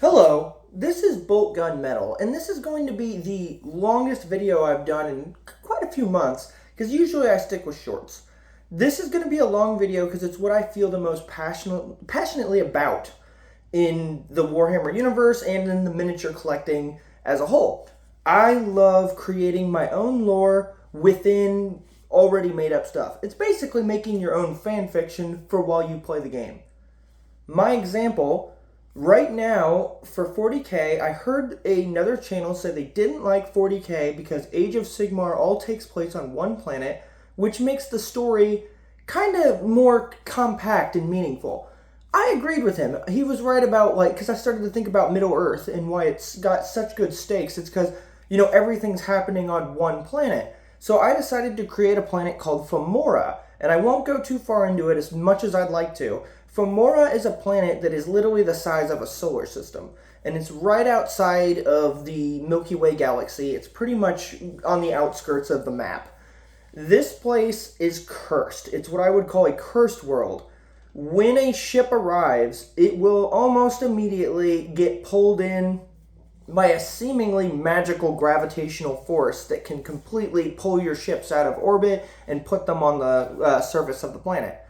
Hello, this is Bolt Gun Metal, and this is going to be the longest video I've done in quite a few months, because usually I stick with shorts. This is going to be a long video because it's what I feel the most passionately about in the Warhammer universe and in the miniature collecting as a whole. I love creating my own lore within already made up stuff. It's basically making your own fan fiction for while you play the game. My example, right now for 40k, I heard another channel say they didn't like 40k because Age of Sigmar all takes place on one planet, which makes the story kind of more compact and meaningful. I agreed with him. He was right about, because I started to think about Middle Earth and why it's got such good stakes. It's because, everything's happening on one planet. So I decided to create a planet called Femora, and I won't go too far into it as much as I'd like to. Femora is a planet that is literally the size of a solar system, and it's right outside of the Milky Way galaxy. It's pretty much on the outskirts of the map. This place is cursed. It's what I would call a cursed world. When a ship arrives, it will almost immediately get pulled in by a seemingly magical gravitational force that can completely pull your ships out of orbit and put them on the surface of the planet.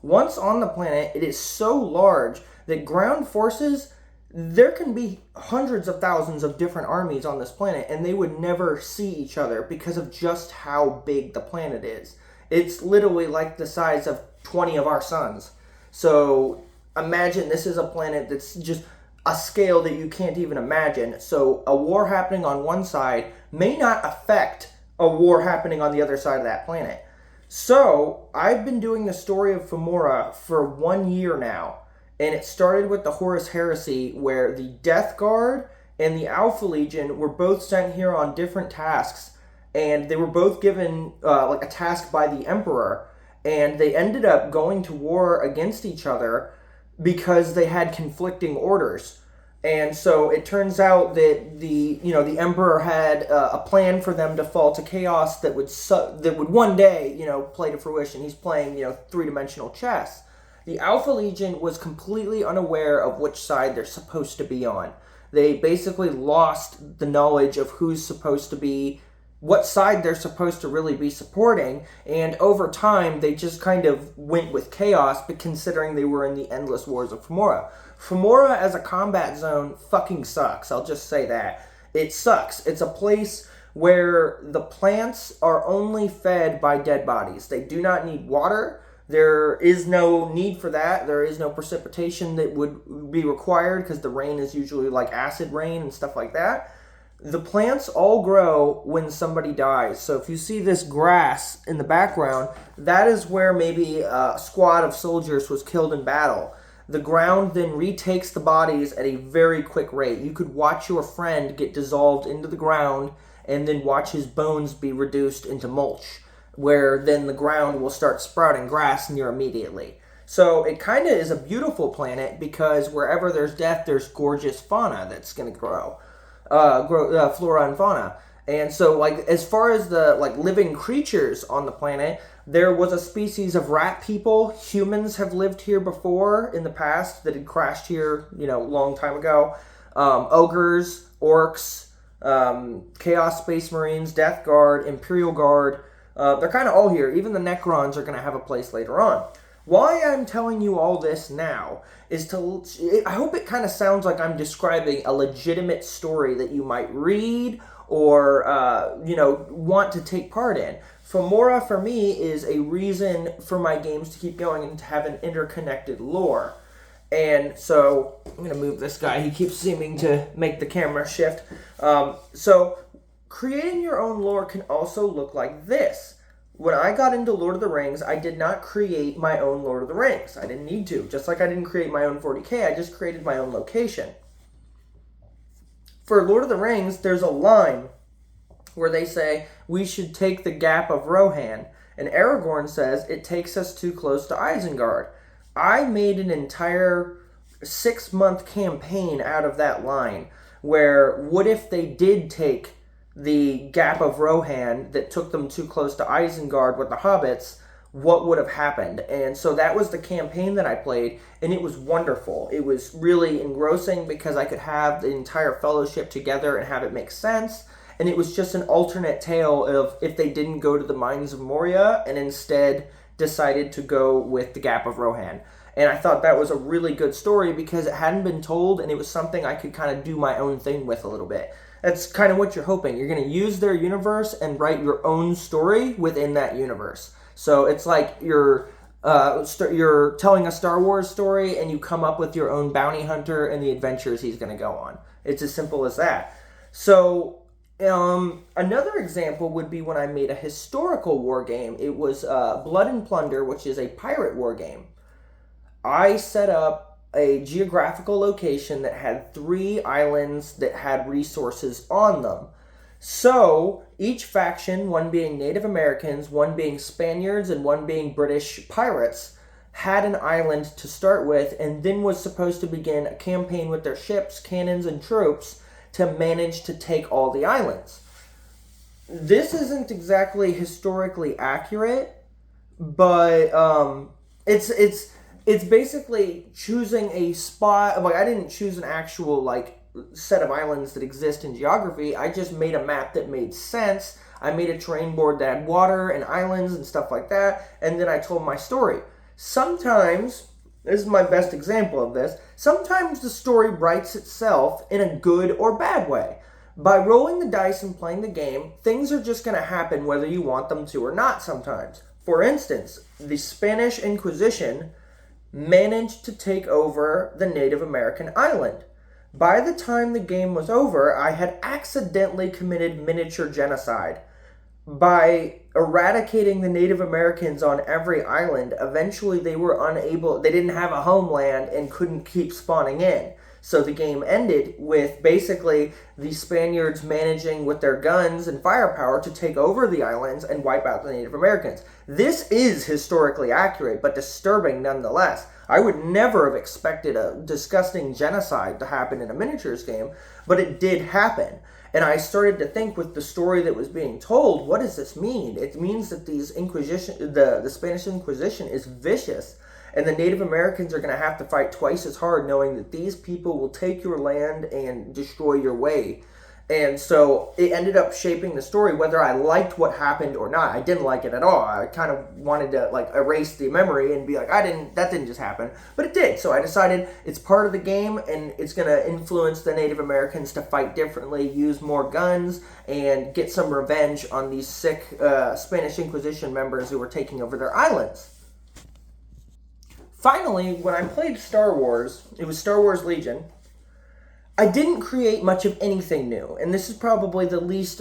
Once on the planet, it is so large that ground forces, there can be hundreds of thousands of different armies on this planet, and they would never see each other because of just how big the planet is. It's literally like the size of 20 of our suns. So imagine this is a planet that's just a scale that you can't even imagine. So a war happening on one side may not affect a war happening on the other side of that planet. So I've been doing the story of Femora for 1 year now, and it started with the Horus Heresy, where the Death Guard and the Alpha Legion were both sent here on different tasks, and they were both given a task by the Emperor, and they ended up going to war against each other because they had conflicting orders. And so it turns out that the Emperor had a plan for them to fall to chaos that would one day play to fruition. He's playing three-dimensional chess. The Alpha Legion was completely unaware of which side they're supposed to be on. They basically lost the knowledge of who's supposed to be, what side they're supposed to really be supporting, and over time they just kind of went with chaos, but considering they were in the endless wars of Femora. Femora as a combat zone fucking sucks, I'll just say that. It sucks. It's a place where the plants are only fed by dead bodies. They do not need water. There is no need for that. There is no precipitation that would be required because the rain is usually like acid rain and stuff like that. The plants all grow when somebody dies. So if you see this grass in the background, that is where maybe a squad of soldiers was killed in battle. The ground then retakes the bodies at a very quick rate. You could watch your friend get dissolved into the ground and then watch his bones be reduced into mulch, where then the ground will start sprouting grass near immediately. So it kind of is a beautiful planet because wherever there's death, there's gorgeous fauna that's going to grow. Flora and fauna. And so, as far as the, living creatures on the planet, there was a species of rat people. Humans have lived here before in the past that had crashed here, a long time ago. Ogres, orcs, Chaos Space Marines, Death Guard, Imperial Guard. They're kind of all here. Even the Necrons are going to have a place later on. Why I'm telling you all this now is I hope it kind of sounds like I'm describing a legitimate story that you might read or, want to take part in. Femora, for me, is a reason for my games to keep going and to have an interconnected lore. And so, I'm going to move this guy. He keeps seeming to make the camera shift. So, creating your own lore can also look like this. When I got into Lord of the Rings, I did not create my own Lord of the Rings. I didn't need to. Just like I didn't create my own 40k, I just created my own location. For Lord of the Rings, there's a line where they say, we should take the Gap of Rohan. And Aragorn says, it takes us too close to Isengard. I made an entire 6-month campaign out of that line, where what if they did take the Gap of Rohan that took them too close to Isengard with the hobbits? what would have happened. And so that was the campaign that I played, and it was wonderful. It was really engrossing because I could have the entire fellowship together and have it make sense. And it was just an alternate tale of if they didn't go to the Mines of Moria and instead decided to go with the Gap of Rohan. And I thought that was a really good story because it hadn't been told, and it was something I could kind of do my own thing with a little bit. That's kind of what you're hoping. You're going to use their universe and write your own story within that universe. So it's like you're telling a Star Wars story, and you come up with your own bounty hunter and the adventures he's going to go on. It's as simple as that. So another example would be when I made a historical war game. It was Blood and Plunder, which is a pirate war game. I set up a geographical location that had 3 islands that had resources on them. So each faction, one being Native Americans, one being Spaniards, and one being British pirates, had an island to start with, and then was supposed to begin a campaign with their ships, cannons, and troops to manage to take all the islands. This isn't exactly historically accurate, but it's basically choosing a spot. Like, I didn't choose an actual set of islands that exist in geography. I just made a map that made sense. I made a terrain board that had water and islands and stuff like that, and then I told my story. Sometimes, this is my best example of this, sometimes the story writes itself in a good or bad way. By rolling the dice and playing the game, things are just going to happen whether you want them to or not sometimes. For instance, the Spanish Inquisition managed to take over the Native American island. By the time the game was over, I had accidentally committed miniature genocide. By eradicating the Native Americans on every island, eventually they didn't have a homeland and couldn't keep spawning in. So the game ended with basically the Spaniards managing with their guns and firepower to take over the islands and wipe out the Native Americans. This is historically accurate, but disturbing nonetheless. I would never have expected a disgusting genocide to happen in a miniatures game, but it did happen. And I started to think with the story that was being told, what does this mean? It means that the Spanish Inquisition is vicious, and the Native Americans are going to have to fight twice as hard knowing that these people will take your land and destroy your way. And so it ended up shaping the story, whether I liked what happened or not. I didn't like it at all. I kind of wanted to erase the memory and be like, that didn't just happen. But it did. So I decided it's part of the game, and it's going to influence the Native Americans to fight differently, use more guns, and get some revenge on these sick Spanish Inquisition members who were taking over their islands. Finally, when I played Star Wars, it was Star Wars Legion, I didn't create much of anything new. And this is probably the least,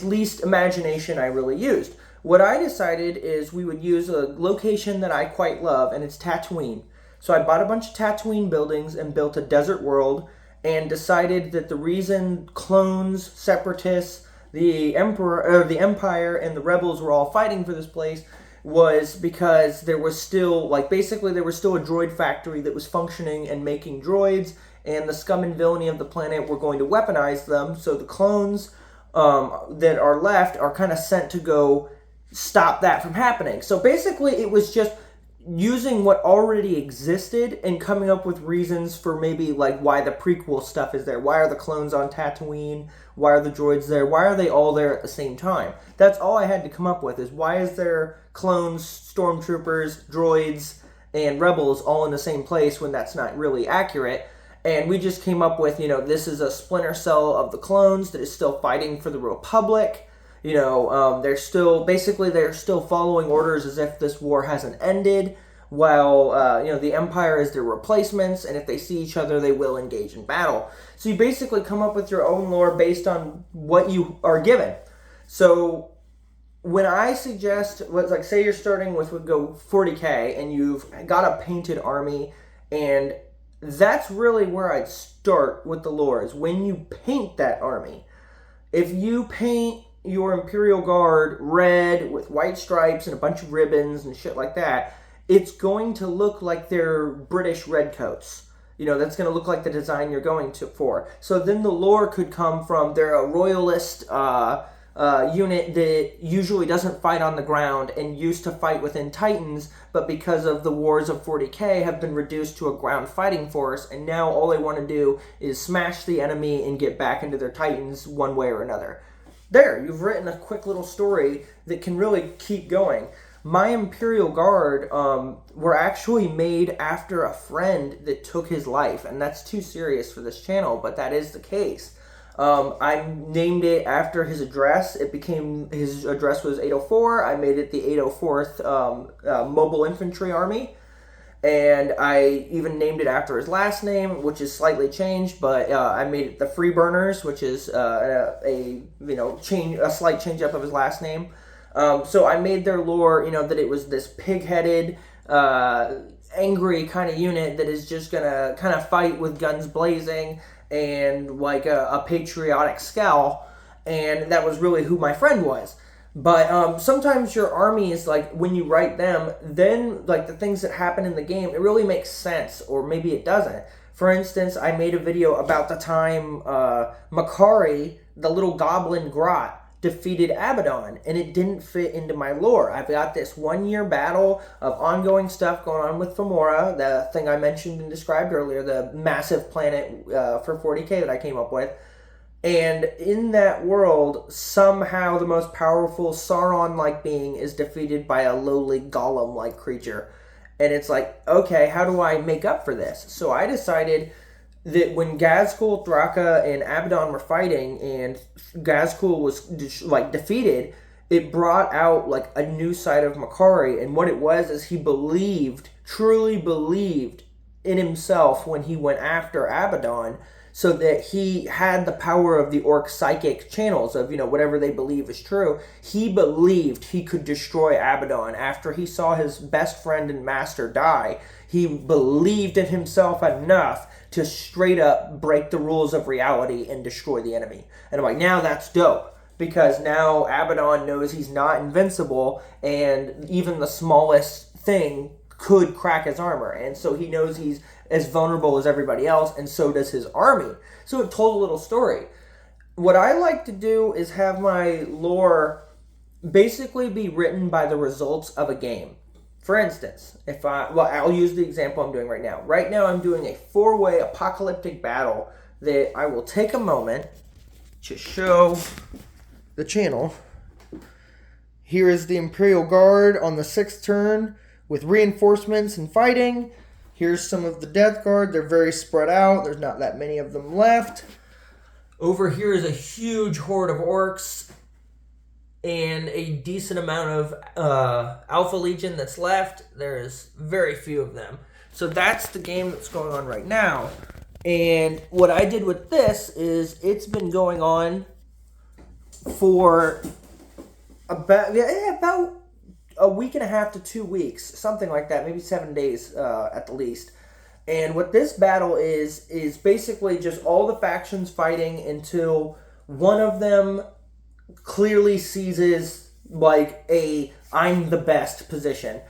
least imagination I really used. What I decided is we would use a location that I quite love, and it's Tatooine. So I bought a bunch of Tatooine buildings and built a desert world, and decided that the reason clones, separatists, the Empire, and the rebels were all fighting for this place was because there was still, there was still a droid factory that was functioning and making droids, and the scum and villainy of the planet were going to weaponize them, so the clones that are left are kind of sent to go stop that from happening. So basically it was just using what already existed and coming up with reasons for maybe why the prequel stuff is there. Why are the clones on Tatooine? Why are the droids there? Why are they all there at the same time? That's all I had to come up with, is why is there clones, stormtroopers, droids, and rebels all in the same place when that's not really accurate. And we just came up with, this is a splinter cell of the clones that is still fighting for the Republic. They're still following orders as if this war hasn't ended, while, the Empire is their replacements, and if they see each other, they will engage in battle. So you basically come up with your own lore based on what you are given. So when I suggest, say you're starting with, would go 40K, and you've got a painted army, and that's really where I'd start with the lore, is when you paint that army. If you paint your Imperial Guard red with white stripes and a bunch of ribbons and shit like that, it's going to look like they're British redcoats. That's going to look like the design you're going for. So then the lore could come from, they're a royalist unit that usually doesn't fight on the ground and used to fight within Titans, but because of the wars of 40k have been reduced to a ground fighting force, and now all they want to do is smash the enemy and get back into their Titans one way or another. There, you've written a quick little story that can really keep going. My Imperial Guard were actually made after a friend that took his life, and that's too serious for this channel, but that is the case. I named it after his address. His address was 804. I made it the 804th Mobile Infantry Army. And I even named it after his last name, which is slightly changed, but I made it the Freeburners, which is a slight change up of his last name. So I made their lore, that it was this pig-headed, angry kind of unit that is just gonna kind of fight with guns blazing and like a patriotic scowl, and that was really who my friend was. But sometimes your army is like, when you write them, then like the things that happen in the game, it really makes sense, or maybe it doesn't. For instance, I made a video about the time Makari, the little goblin grot, defeated Abaddon, and it didn't fit into my lore. I've got this 1 year battle of ongoing stuff going on with Femora, the thing I mentioned and described earlier, the massive planet for 40k that I came up with. And in that world, somehow the most powerful Sauron-like being is defeated by a lowly golem-like creature. And it's like, okay, how do I make up for this? So I decided that when Ghazghkull, Thraka, and Abaddon were fighting, and Ghazghkull was defeated, it brought out like a new side of Makari. And what it was is he truly believed in himself when he went after Abaddon, so that he had the power of the orc psychic channels of, whatever they believe is true. He believed he could destroy Abaddon after he saw his best friend and master die. He believed in himself enough to straight up break the rules of reality and destroy the enemy. And I'm like, now that's dope, because now Abaddon knows he's not invincible, and even the smallest thing could crack his armor. And so he knows he's as vulnerable as everybody else, and so does his army. So it told a little story. What I like to do is have my lore basically be written by the results of a game. For instance, I'll use the example I'm doing right now. Right now I'm doing a 4-way apocalyptic battle that I will take a moment to show the channel. Here is the Imperial Guard on the 6th turn with reinforcements and fighting. Here's some of the Death Guard. They're very spread out. There's not that many of them left. Over here is a huge horde of orcs and a decent amount of Alpha Legion that's left. There's very few of them. So that's the game that's going on right now. And what I did with this is it's been going on for about a week and a half to 2 weeks, something like that, maybe 7 days at the least. And what this battle is basically just all the factions fighting until one of them clearly seizes like a I'm the best position.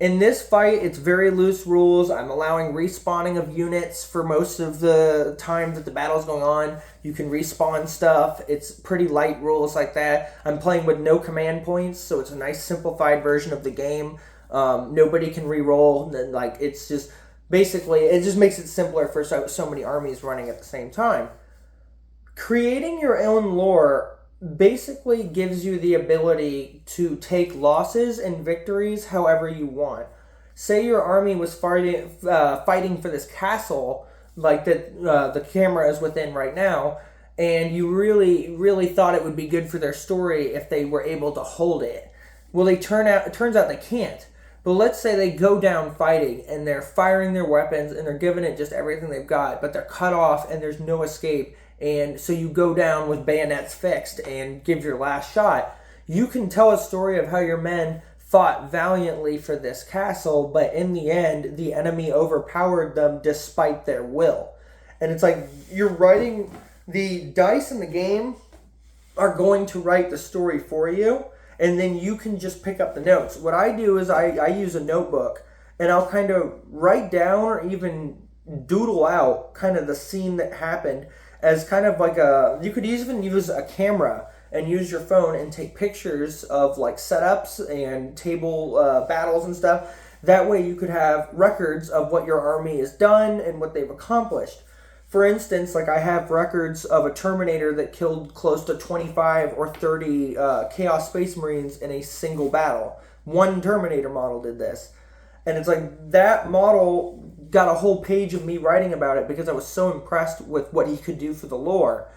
In this fight, it's very loose rules. I'm allowing respawning of units for most of the time that the battle's going on. You can respawn stuff. It's pretty light rules like that. I'm playing with no command points, so it's a nice simplified version of the game. Nobody can re-roll. Like, it's just basically, it just makes it simpler for so many armies running at the same time. Creating your own lore basically gives you the ability to take losses and victories however you want. Say your army was fighting for this castle, like the camera is within right now, and you really, really thought it would be good for their story if they were able to hold it. Well, it turns out they can't. But let's say they go down fighting, and they're firing their weapons, and they're giving it just everything they've got, but they're cut off, and there's no escape. And so you go down with bayonets fixed and give your last shot. You can tell a story of how your men fought valiantly for this castle, but in the end, the enemy overpowered them despite their will. And it's like you're writing, the dice in the game are going to write the story for you, and then you can just pick up the notes. What I do is I use a notebook, and I'll kind of write down or even doodle out kind of the scene that happened as kind of like you could even use a camera and use your phone and take pictures of like setups and table battles and stuff. That way you could have records of what your army has done and what they've accomplished. For instance, like I have records of a Terminator that killed close to 25 or 30 Chaos Space Marines in a single battle. One Terminator model did this. And it's like that model got a whole page of me writing about it because I was so impressed with what he could do for the lore.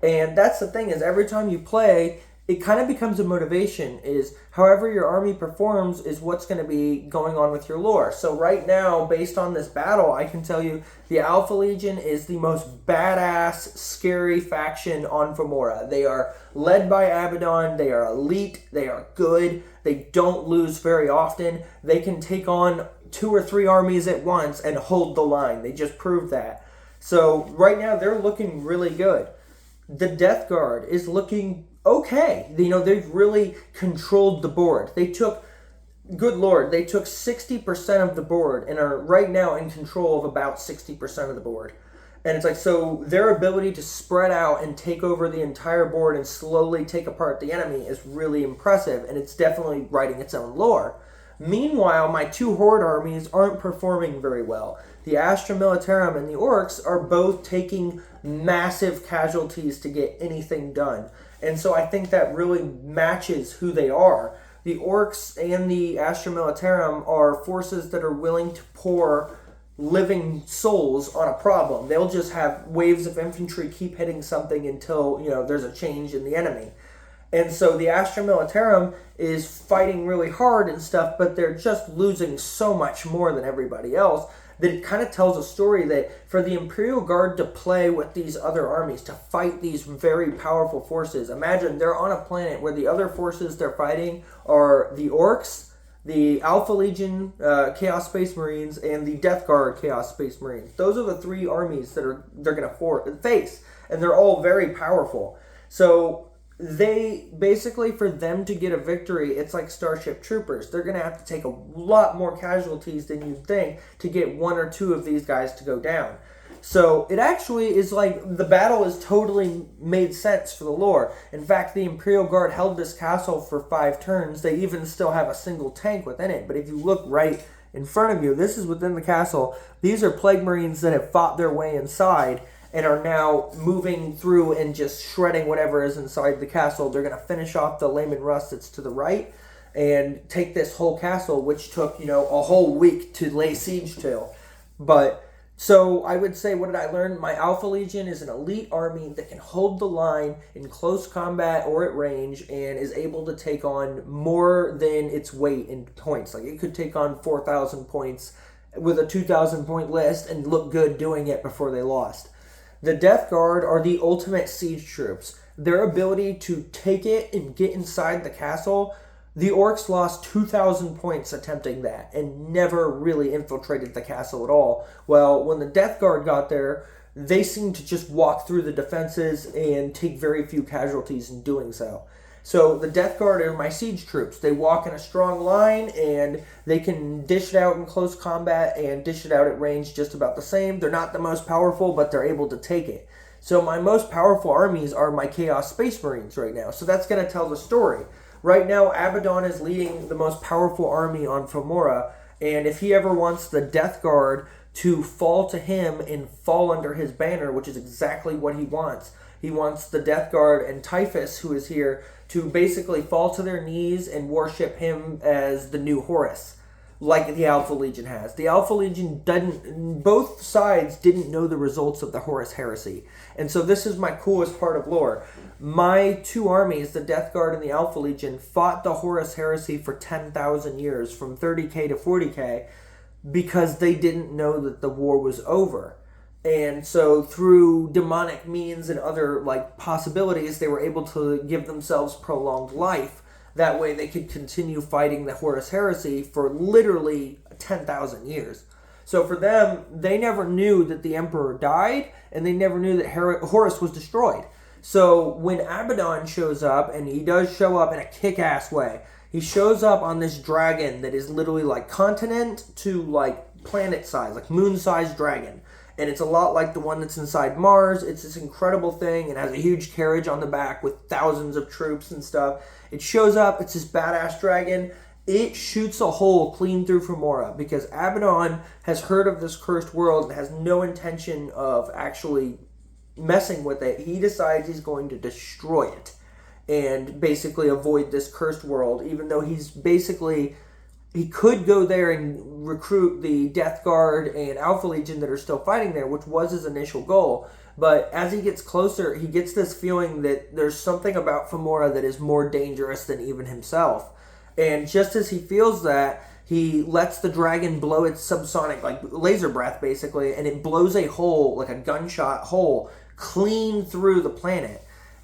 And that's the thing, is every time you play, it kind of becomes a motivation, is however your army performs is what's going to be going on with your lore. So right now, based on this battle, I can tell you the Alpha Legion is the most badass, scary faction on Femora. They are led by Abaddon, they are elite, they are good, they don't lose very often, they can take on 2 or 3 armies at once and hold the line. They just proved that. So right now, they're looking really good. The Death Guard is looking okay. You know, they've really controlled the board. They took, good lord, they took 60% of the board and are right now in control of about 60% of the board. And it's like, so their ability to spread out and take over the entire board and slowly take apart the enemy is really impressive, and it's definitely writing its own lore. Meanwhile, my 2 Horde armies aren't performing very well. The Astra Militarum and the Orcs are both taking massive casualties to get anything done. And so I think that really matches who they are. The Orcs and the Astra Militarum are forces that are willing to pour living souls on a problem. They'll just have waves of infantry keep hitting something until, you know, there's a change in the enemy. And so the Astra Militarum is fighting really hard and stuff, but they're just losing so much more than everybody else that it kind of tells a story that for the Imperial Guard to play with these other armies, to fight these very powerful forces, imagine they're on a planet where the other forces they're fighting are the Orcs, the Alpha Legion Chaos Space Marines, and the Death Guard Chaos Space Marines. Those are the 3 armies that they're going to face, and they're all very powerful. So they basically, for them to get a victory, it's like Starship Troopers. They're going to have to take a lot more casualties than you'd think to get 1 or 2 of these guys to go down. So it actually is like the battle is totally made sense for the lore. In fact, the Imperial Guard held this castle for 5 turns. They even still have a single tank within it. But if you look right in front of you, this is within the castle. These are Plague Marines that have fought their way inside and are now moving through and just shredding whatever is inside the castle. They're going to finish off the Layman Rust that's to the right and take this whole castle, which took, you know, a whole week to lay siege to. But so I would say, what did I learn? My Alpha Legion is an elite army that can hold the line in close combat or at range and is able to take on more than its weight in points. Like it could take on 4,000 points with a 2,000 point list and look good doing it before they lost. The Death Guard are the ultimate siege troops. Their ability to take it and get inside the castle, the Orcs lost 2,000 points attempting that and never really infiltrated the castle at all. Well, when the Death Guard got there, they seemed to just walk through the defenses and take very few casualties in doing so. So the Death Guard are my siege troops. They walk in a strong line and they can dish it out in close combat and dish it out at range just about the same. They're not the most powerful, but they're able to take it. So my most powerful armies are my Chaos Space Marines right now. So that's going to tell the story. Right now, Abaddon is leading the most powerful army on Femora, and if he ever wants the Death Guard to fall to him and fall under his banner, which is exactly what he wants the Death Guard and Typhus, who is here, to basically fall to their knees and worship him as the new Horus, like the Alpha Legion has. The Alpha Legion both sides didn't know the results of the Horus heresy. And so this is my coolest part of lore. My 2 armies, the Death Guard and the Alpha Legion, fought the Horus heresy for 10,000 years, from 30k to 40k, because they didn't know that the war was over. And so through demonic means and other possibilities, they were able to give themselves prolonged life. That way they could continue fighting the Horus heresy for literally 10,000 years. So for them, they never knew that the Emperor died, and they never knew that Horus was destroyed. So when Abaddon shows up, and he does show up in a kick-ass way, he shows up on this dragon that is literally like continent to like planet size, like moon-sized dragon. and it's a lot like the one that's inside Mars. It's this incredible thing. It has a huge carriage on the back with thousands of troops and stuff. It shows up. It's this badass dragon. It shoots a hole clean through Femora because Abaddon has heard of this cursed world and has no intention of actually messing with it. He decides he's going to destroy it and basically avoid this cursed world, even though he could go there and recruit the Death Guard and Alpha Legion that are still fighting there, which was his initial goal. But as he gets closer, he gets this feeling that there's something about Femora that is more dangerous than even himself. And just as he feels that, he lets the dragon blow its subsonic, like laser breath basically, and it blows a hole, like a gunshot hole, clean through the planet.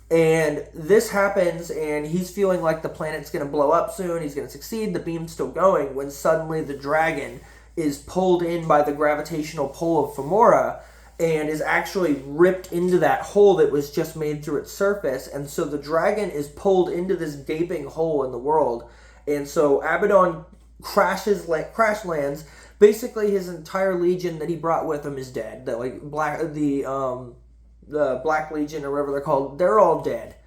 And this happens, and he's feeling like the planet's going to blow up soon, he's going to succeed, the beam's still going, when suddenly the dragon is pulled in by the gravitational pull of Femora, and is actually ripped into that hole that was just made through its surface. And so the dragon is pulled into this gaping hole in the world. And so Abaddon crash lands. Basically, his entire legion that he brought with him is dead. The Black Legion or whatever they're called, they're all dead.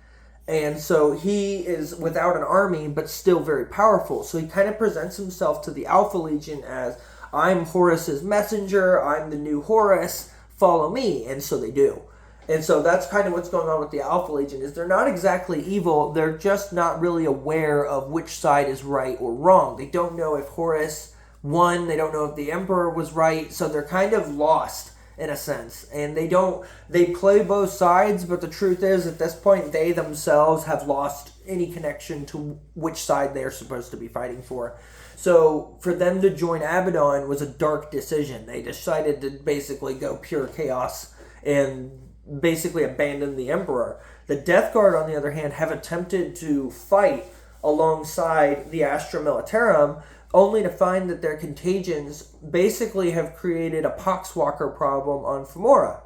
And so he is without an army, but still very powerful. So he kind of presents himself to the Alpha Legion as, I'm Horus's messenger, I'm the new Horus, follow me. And so they do. And so that's kind of what's going on with the Alpha Legion, is they're not exactly evil, they're just not really aware of which side is right or wrong. They don't know if Horus won, they don't know if the Emperor was right, so they're kind of lost in a sense. And they play both sides, but the truth is, at this point, they themselves have lost any connection to which side they're supposed to be fighting for. So for them to join Abaddon was a dark decision. They decided to basically go pure chaos and basically abandon the Emperor. The Death Guard, on the other hand, have attempted to fight alongside the Astra Militarum, only to find that their contagions basically have created a poxwalker problem on Femora.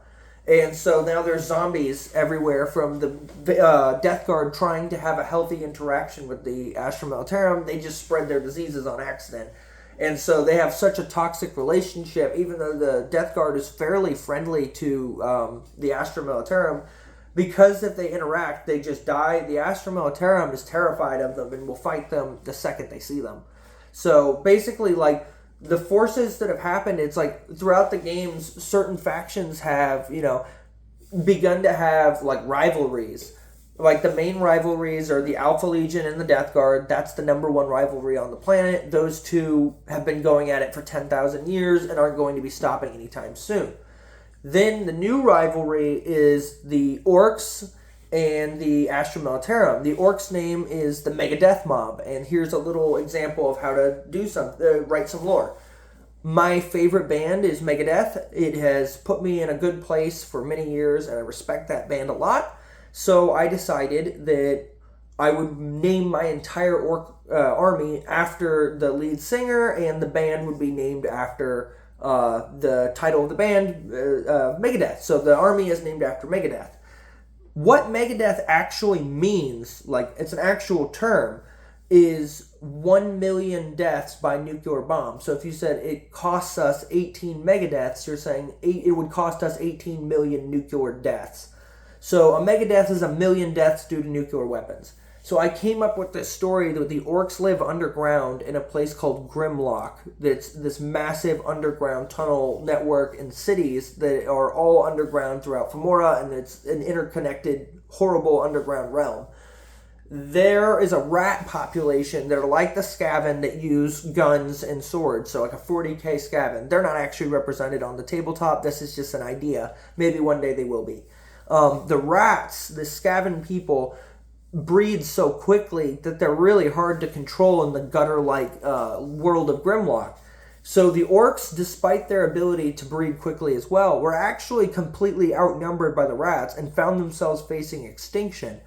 And so now there's zombies everywhere from the Death Guard trying to have a healthy interaction with the Astra Militarum. They just spread their diseases on accident. And so they have such a toxic relationship, even though the Death Guard is fairly friendly to the Astra Militarum, because if they interact, they just die. The Astra Militarum is terrified of them and will fight them the second they see them. So basically, like, the forces that have happened, it's like throughout the games, certain factions have, begun to have, like, rivalries. Like, the main rivalries are the Alpha Legion and the Death Guard. That's the number one rivalry on the planet. Those two have been going at it for 10,000 years and aren't going to be stopping anytime soon. Then the new rivalry is the Orcs and the Astra Militarum. The Orcs' name is the Megadeth Mob, and here's a little example of how to write some lore. My favorite band is Megadeth. It has put me in a good place for many years, and I respect that band a lot. So I decided that I would name my entire orc army after the lead singer, and the band would be named after the title of the band, Megadeth. So the army is named after Megadeth. What Megadeth actually means, like it's an actual term, is 1 million deaths by nuclear bomb. So if you said it costs us 18 megadeaths, you're saying it would cost us 18 million nuclear deaths. So a megadeath is 1 million deaths due to nuclear weapons. So I came up with this story that the orcs live underground in a place called Grimlock. That's this massive underground tunnel network in cities that are all underground throughout Femora, and it's an interconnected, horrible underground realm. There is a rat population that are like the Skaven that use guns and swords, so like a 40k Skaven. They're not actually represented on the tabletop. This is just an idea. Maybe one day they will be. The rats, the Skaven people, breed so quickly that they're really hard to control in the gutter-like world of Grimlock. So the orcs, despite their ability to breed quickly as well, were actually completely outnumbered by the rats and found themselves facing extinction.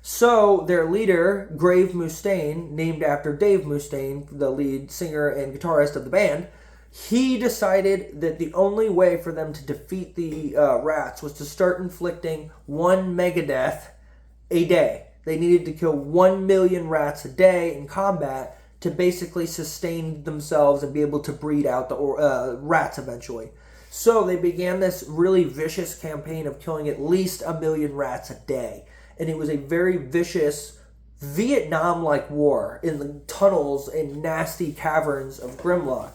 So their leader, Grave Mustaine, named after Dave Mustaine, the lead singer and guitarist of the band, he decided that the only way for them to defeat the rats was to start inflicting 1 megadeath a day. They needed to kill 1 million rats a day in combat to basically sustain themselves and be able to breed out the rats eventually. So they began this really vicious campaign of killing at least 1 million rats a day. And it was a very vicious Vietnam-like war in the tunnels and nasty caverns of Grimlock.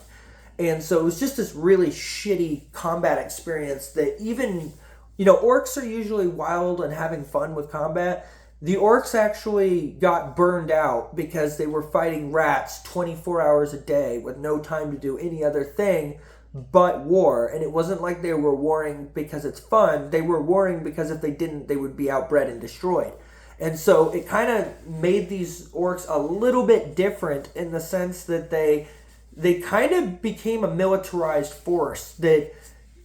And so it was just this really shitty combat experience that even, orcs are usually wild and having fun with combat. The orcs actually got burned out because they were fighting rats 24 hours a day with no time to do any other thing but war. And it wasn't like they were warring because it's fun. They were warring because if they didn't, they would be outbred and destroyed. And so it kind of made these orcs a little bit different in the sense that they kind of became a militarized force that,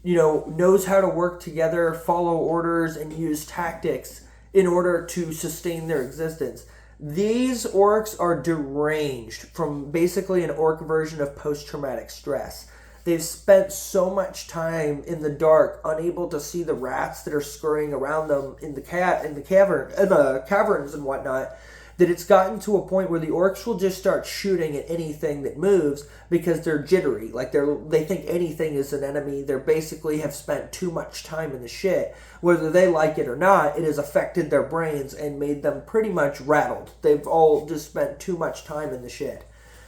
knows how to work together, follow orders, and use tactics in order to sustain their existence. These orcs are deranged from basically an orc version of post-traumatic stress. They've spent so much time in the dark, unable to see the rats that are scurrying around them in the caverns and whatnot, that it's gotten to a point where the orcs will just start shooting at anything that moves because they're jittery. Like they think anything is an enemy. They basically have spent too much time in the shit. Whether they like it or not, it has affected their brains and made them pretty much rattled. They've all just spent too much time in the shit.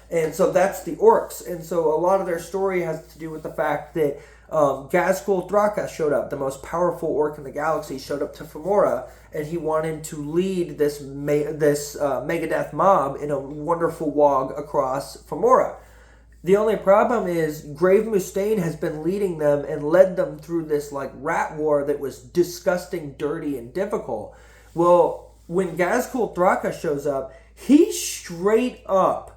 And so that's the orcs. And so a lot of their story has to do with the fact that Ghazghkull Thraka showed up, the most powerful orc in the galaxy, showed up to Femora, and he wanted to lead this Megadeth mob in a wonderful wog across Femora. The only problem is Grave Mustaine has been leading them and led them through this rat war that was disgusting, dirty, and difficult. Well, when Ghazghkull Thraka shows up, he straight up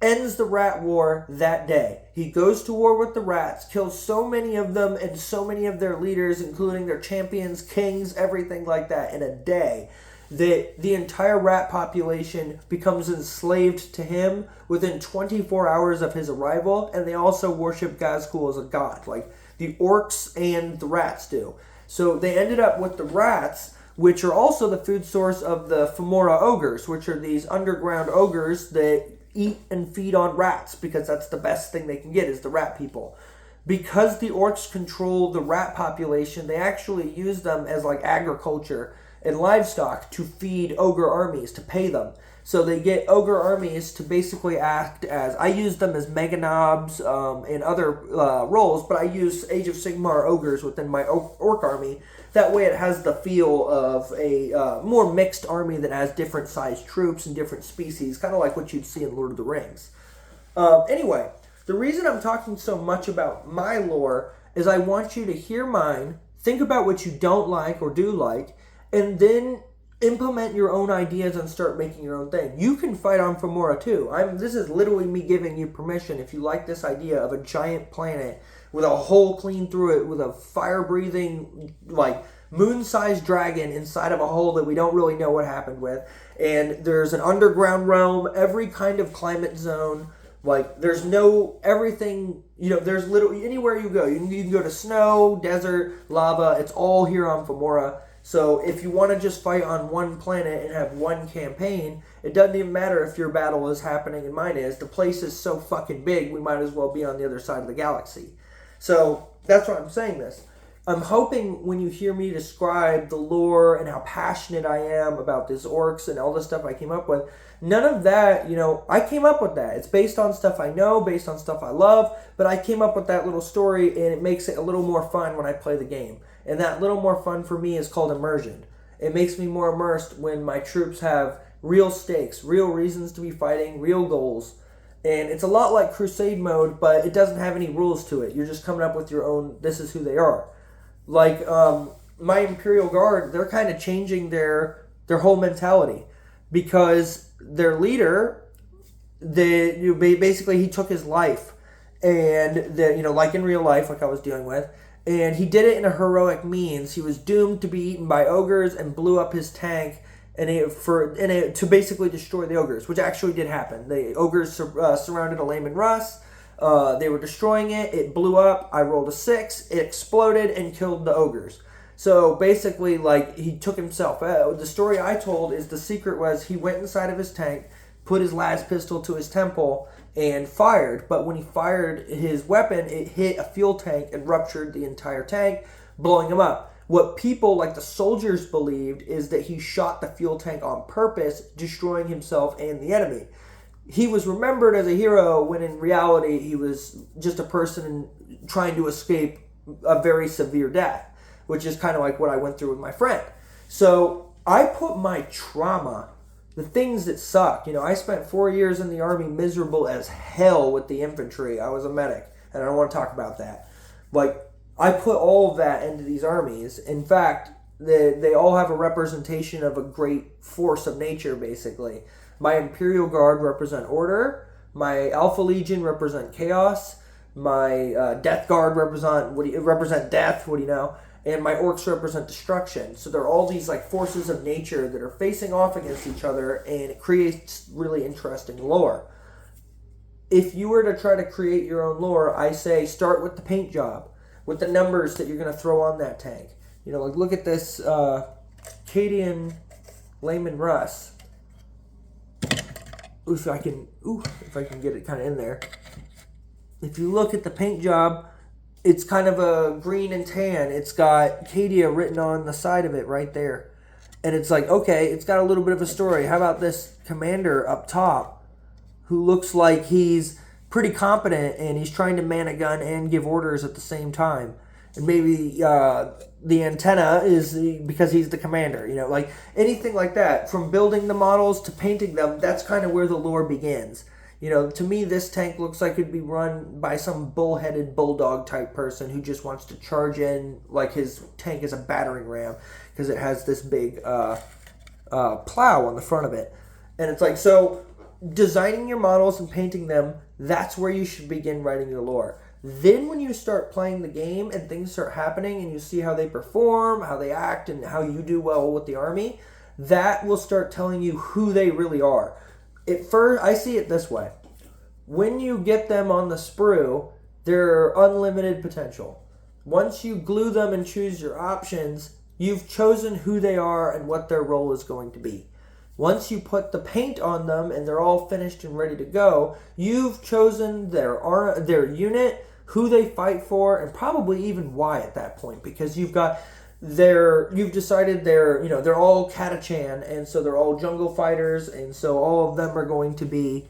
ends the rat war that day. He goes to war with the rats, kills so many of them and so many of their leaders, including their champions, kings, everything like that, in a day, that the entire rat population becomes enslaved to him within 24 hours of his arrival, and they also worship Ghazghkull as a god, like the orcs and the rats do. So they ended up with the rats, which are also the food source of the Femora ogres, which are these underground ogres that eat and feed on rats because that's the best thing they can get is the rat people. Because the orcs control the rat population, they actually use them as agriculture and livestock to feed ogre armies, to pay them. So they get ogre armies to basically act as, I use them as meganobs and other roles, but I use Age of Sigmar ogres within my orc army. That way it has the feel of a more mixed army that has different sized troops and different species, kind of like what you'd see in Lord of the Rings. Anyway, the reason I'm talking so much about my lore is I want you to hear mine, think about what you don't like or do like, and then implement your own ideas and start making your own thing. You can fight on Femora too. This is literally me giving you permission. If you like this idea of a giant planet with a hole clean through it, with a fire-breathing, moon-sized dragon inside of a hole that we don't really know what happened with, and there's an underground realm, every kind of climate zone, there's no everything, there's literally anywhere you go. You can go to snow, desert, lava. It's all here on Femora. So if you want to just fight on one planet and have one campaign, it doesn't even matter if your battle is happening and mine is. The place is so fucking big, we might as well be on the other side of the galaxy. So that's why I'm saying this. I'm hoping when you hear me describe the lore and how passionate I am about these orcs and all the stuff I came up with, none of that, I came up with that. It's based on stuff I know, based on stuff I love, but I came up with that little story, and it makes it a little more fun when I play the game. And that little more fun for me is called immersion. It makes me more immersed when my troops have real stakes, real reasons to be fighting, real goals. And it's a lot like Crusade mode, but it doesn't have any rules to it. You're just coming up with your own, this is who they are. My Imperial Guard, they're kind of changing their whole mentality. Because their leader, basically he took his life. And, like in real life, like I was dealing with, and he did it in a heroic means. He was doomed to be eaten by ogres and blew up his tank to basically destroy the ogres, which actually did happen. The ogres surrounded Elaine Russ. They were destroying it. It blew up. I rolled a 6. It exploded and killed the ogres. So basically, he took himself out. The story I told is the secret was he went inside of his tank, put his las pistol to his temple, and fired. But when he fired his weapon, it hit a fuel tank and ruptured the entire tank, blowing him up. What people, like the soldiers, believed is that he shot the fuel tank on purpose, destroying himself and the enemy. He was remembered as a hero when in reality he was just a person trying to escape a very severe death, which is kind of like what I went through with my friend. So I put my trauma, the things that suck. I spent 4 years in the Army miserable as hell with the infantry. I was a medic, and I don't want to talk about that. I put all of that into these armies. In fact, they all have a representation of a great force of nature, basically. My Imperial Guard represent order. My Alpha Legion represent chaos. My Death Guard represent death. What do you know? And my Orcs represent destruction. So they're all these forces of nature that are facing off against each other, and it creates really interesting lore. If you were to try to create your own lore, I say start with the paint job, with the numbers that you're going to throw on that tank. Look at this Cadian Layman Russ. If I can get it kind of in there. If you look at the paint job, it's kind of a green and tan. It's got Cadia written on the side of it right there. And it's okay, it's got a little bit of a story. How about this commander up top who looks like he's pretty competent and he's trying to man a gun and give orders at the same time? And maybe the antenna is because he's the commander. Anything like that. From building the models to painting them, that's kind of where the lore begins. To me, this tank looks like it'd be run by some bullheaded bulldog type person who just wants to charge in like his tank is a battering ram because it has this big plow on the front of it. And it's so designing your models and painting them, that's where you should begin writing your lore. Then when you start playing the game and things start happening and you see how they perform, how they act, and how you do well with the army, that will start telling you who they really are. At first, I see it this way. When you get them on the sprue, they're unlimited potential. Once you glue them and choose your options, you've chosen who they are and what their role is going to be. Once you put the paint on them and they're all finished and ready to go, you've chosen their unit, who they fight for, and probably even why at that point, because you've decided they're all Catachan, and so they're all jungle fighters, and so all of them are going to be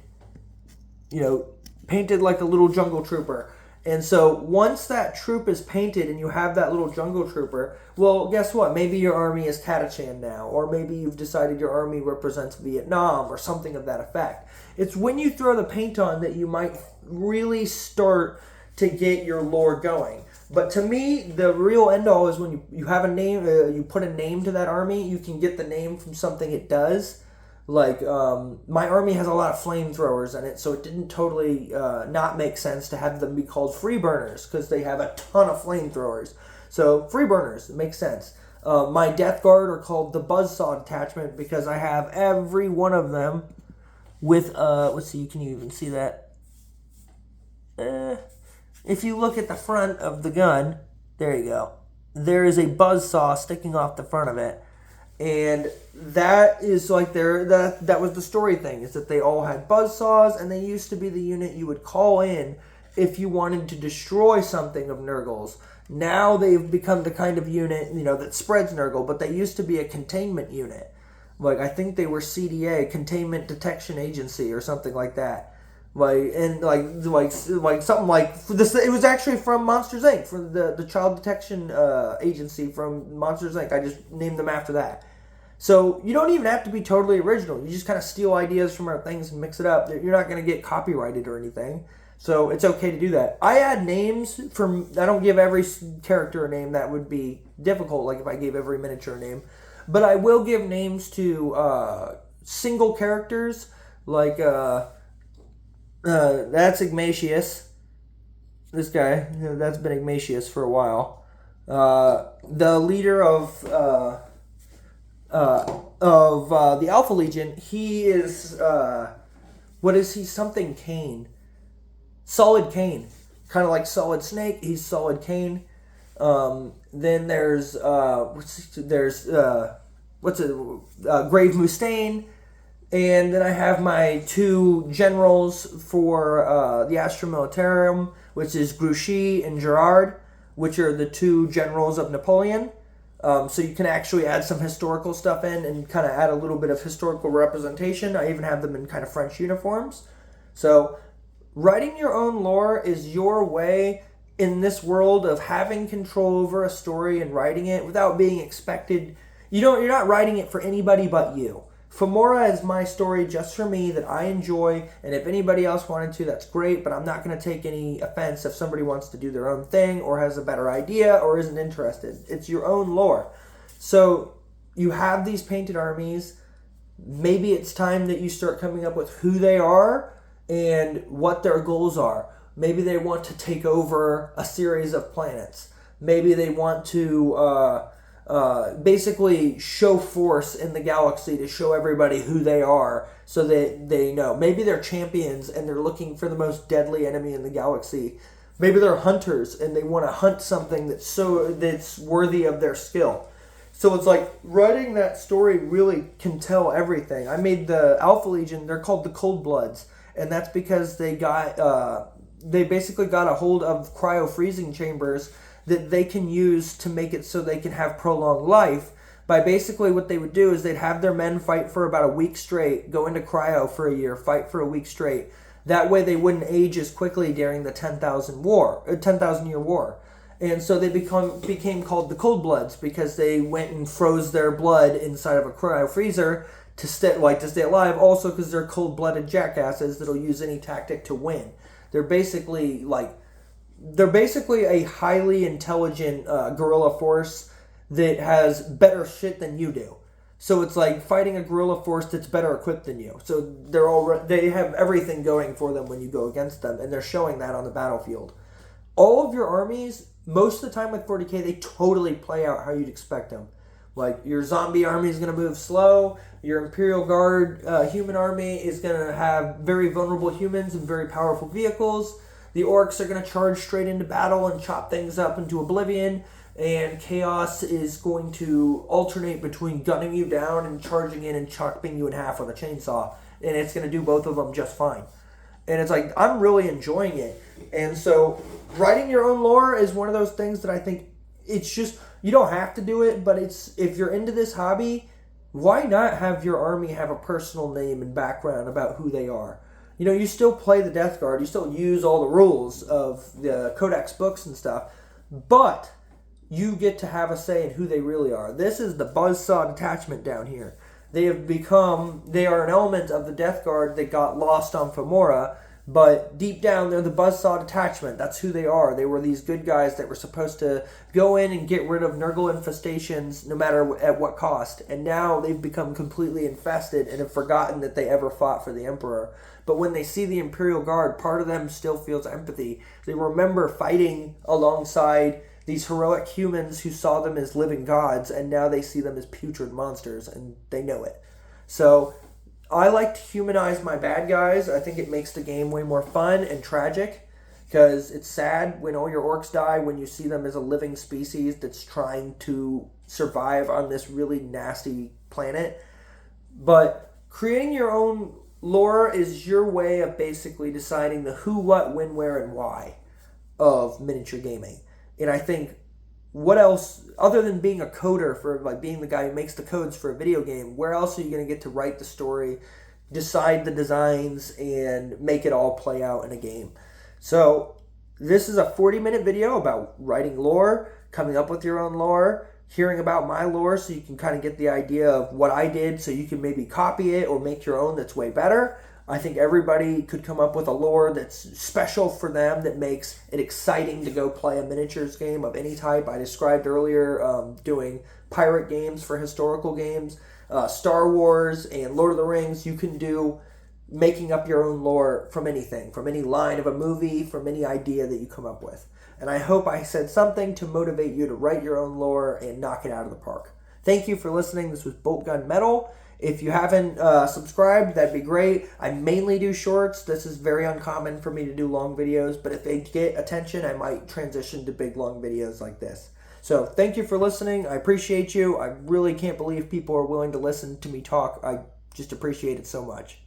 painted like a little jungle trooper. And so once that troop is painted and you have that little jungle trooper, well, guess what? Maybe your army is Catachan now, or maybe you've decided your army represents Vietnam or something of that effect. It's when you throw the paint on that you might really start to get your lore going. But to me, the real end all is when you have a name, you put a name to that army, you can get the name from something it does. My army has a lot of flamethrowers in it, so it didn't totally not make sense to have them be called freeburners, because they have a ton of flamethrowers. So freeburners, it makes sense. My Death Guard are called the Buzzsaw Detachment because I have every one of them with, let's see, can you even see that? If you look at the front of the gun, there you go. There is a buzzsaw sticking off the front of it. And that is that was the story thing, is that they all had buzzsaws, and they used to be the unit you would call in if you wanted to destroy something of Nurgle's. Now they've become the kind of unit, that spreads Nurgle, but they used to be a containment unit. I think they were CDA, Containment Detection Agency, or something like that. Something like this. It was actually from Monsters Inc. From the Child Detection Agency from Monsters Inc. I just named them after that. So you don't even have to be totally original. You just kind of steal ideas from our things and mix it up. You're not going to get copyrighted or anything. So it's okay to do that. I add names I don't give every character a name. That would be difficult, like if I gave every miniature a name. But I will give names to single characters, that's Ignatius. This guy, that's been Ignatius for a while. The leader of the Alpha Legion, he is what is he? Something Kane. Solid Kane, kind of like Solid Snake. He's Solid Kane. Then there's Grave Mustaine. And then I have my two generals for the Astra Militarum, which is Grouchy and Gerard, which are the two generals of Napoleon. So you can actually add some historical stuff in and kind of add a little bit of historical representation. I even have them in kind of French uniforms. So writing your own lore is your way in this world of having control over a story and writing it without being expected. You're not writing it for anybody but you. Femora is my story just for me that I enjoy, and if anybody else wanted to, that's great, but I'm not going to take any offense if somebody wants to do their own thing or has a better idea or isn't interested. It's your own lore. So you have these painted armies. Maybe it's time that you start coming up with who they are and what their goals are. Maybe they want to take over a series of planets. Maybe they want to basically show force in the galaxy to show everybody who they are so that they know. Maybe they're champions and they're looking for the most deadly enemy in the galaxy. Maybe they're hunters and they want to hunt something that's worthy of their skill. So it's like writing that story really can tell everything. I made the Alpha Legion, they're called the Cold Bloods, and that's because they basically got a hold of cryo freezing chambers that they can use to make it so they can have prolonged life. By basically what they would do is they'd have their men fight for about a week straight, go into cryo for a year, fight for a week straight. That way they wouldn't age as quickly during the 10,000 year war. And so they became called the Cold Bloods because they went and froze their blood inside of a cryo freezer to stay alive. Also because they're cold-blooded jackasses that'll use any tactic to win. They're basically a highly intelligent guerrilla force that has better shit than you do. So it's like fighting a guerrilla force that's better equipped than you. So they have everything going for them when you go against them, and they're showing that on the battlefield. All of your armies, most of the time with 40k, they totally play out how you'd expect them. Like, your zombie army is going to move slow. Your Imperial Guard human army is going to have very vulnerable humans and very powerful vehicles. The orcs are going to charge straight into battle and chop things up into oblivion. And chaos is going to alternate between gunning you down and charging in and chopping you in half with a chainsaw. And it's going to do both of them just fine. And it's like, I'm really enjoying it. And so writing your own lore is one of those things that I think it's just, you don't have to do it, but if you're into this hobby, why not have your army have a personal name and background about who they are? You know, you still play the Death Guard, you still use all the rules of the Codex books and stuff, but you get to have a say in who they really are. This is the Buzzsaw detachment down here. They are an element of the Death Guard that got lost on Femora, but deep down they're the Buzzsaw detachment. That's who they are. They were these good guys that were supposed to go in and get rid of Nurgle infestations no matter at what cost. And now they've become completely infested and have forgotten that they ever fought for the Emperor. But when they see the Imperial Guard, part of them still feels empathy. They remember fighting alongside these heroic humans who saw them as living gods, and now they see them as putrid monsters, and they know it. So I like to humanize my bad guys. I think it makes the game way more fun and tragic, because it's sad when all your orcs die, when you see them as a living species that's trying to survive on this really nasty planet. But creating your own lore is your way of basically deciding the who, what, when, where, and why of miniature gaming. And I think, what else, other than being a coder, for like being the guy who makes the codes for a video game, where else are you going to get to write the story, decide the designs, and make it all play out in a game? So this is a 40-minute video about writing lore, coming up with your own lore, hearing about my lore so you can kind of get the idea of what I did so you can maybe copy it or make your own that's way better. I think everybody could come up with a lore that's special for them, that makes it exciting to go play a miniatures game of any type. I described earlier doing pirate games for historical games, Star Wars and Lord of the Rings. You can do making up your own lore from anything, from any line of a movie, from any idea that you come up with. And I hope I said something to motivate you to write your own lore and knock it out of the park. Thank you for listening. This was Bolt Gun Metal. If you haven't subscribed, that'd be great. I mainly do shorts. This is very uncommon for me to do long videos, but if they get attention, I might transition to big, long videos like this. So thank you for listening. I appreciate you. I really can't believe people are willing to listen to me talk. I just appreciate it so much.